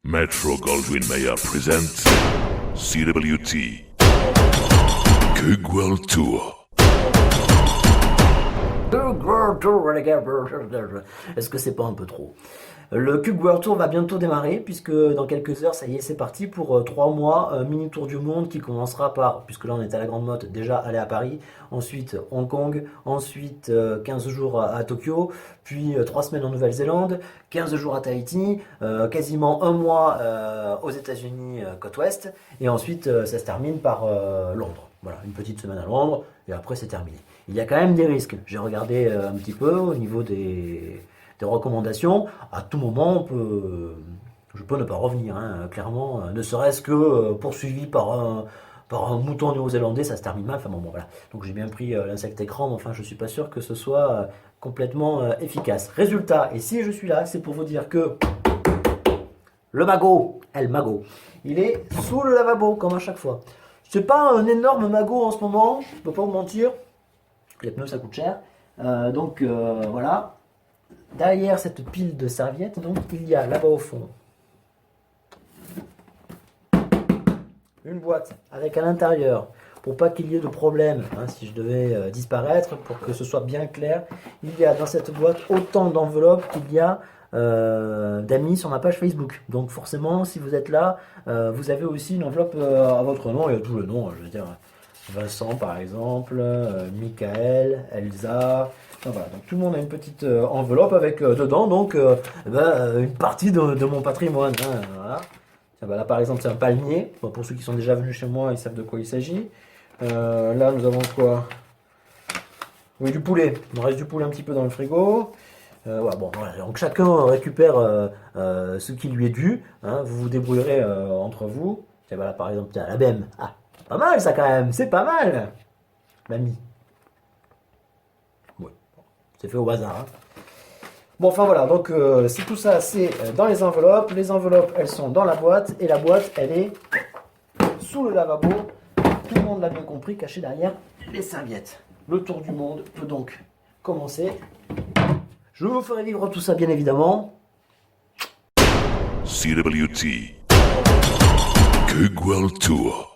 Metro Goldwyn Mayer presents CWT Kug World Tour. Est-ce que c'est pas un peu trop? Le Kug World Tour va bientôt démarrer puisque dans quelques heures, ça y est, c'est parti pour 3 mois, mini tour du monde qui commencera par, puisque là on est à la Grande Motte, déjà aller à Paris, ensuite Hong Kong, ensuite 15 jours à Tokyo, puis 3 semaines en Nouvelle-Zélande, 15 jours à Tahiti, quasiment un mois aux États-Unis côte ouest, et ensuite ça se termine par Londres. Voilà, une petite semaine à Londres, et après c'est terminé. Il y a quand même des risques. J'ai regardé un petit peu au niveau des recommandations. À tout moment, je peux ne pas revenir, hein, clairement, ne serait-ce que poursuivi par un mouton néo-zélandais, ça se termine mal. Enfin bon, voilà. Donc j'ai bien pris l'insecte écran, mais enfin je suis pas sûr que ce soit complètement efficace. Résultat, et si je suis là, c'est pour vous dire que le magot, El Mago, il est sous le lavabo, comme à chaque fois. C'est pas un énorme magot en ce moment, je peux pas vous mentir. Les pneus ça coûte cher. Voilà. Derrière cette pile de serviettes, donc il y a là-bas au fond une boîte avec à l'intérieur, pour pas qu'il y ait de problème, hein, si je devais disparaître, pour que ce soit bien clair, il y a dans cette boîte autant d'enveloppes qu'il y a d'amis sur ma page Facebook. Donc forcément, si vous êtes là, vous avez aussi une enveloppe à votre nom, il y a tout le nom, je veux dire Vincent par exemple, Michael, Elsa. Enfin, voilà, donc tout le monde a une petite enveloppe avec dedans donc une partie de mon patrimoine. Hein, voilà. Tiens, bah là par exemple c'est un palmier. Bon, pour ceux qui sont déjà venus chez moi, ils savent de quoi il s'agit. Là nous avons quoi? Oui, du poulet. Il me reste du poulet un petit peu dans le frigo. Voilà, bon, voilà, donc chacun récupère ce qui lui est dû. Hein, vous vous débrouillerez entre vous. Tiens, voilà par exemple, tiens, la BM. Ah, pas mal ça quand même, c'est pas mal. Mamie. Oui, c'est fait au hasard. Hein. Bon, enfin voilà, donc c'est tout ça, c'est dans les enveloppes. Les enveloppes, elles sont dans la boîte. Et la boîte, elle est sous le lavabo. Tout le monde l'a bien compris, caché derrière les serviettes. Le tour du monde peut donc commencer. Je vous ferai vivre tout ça, bien évidemment. CWT Kug World Tour.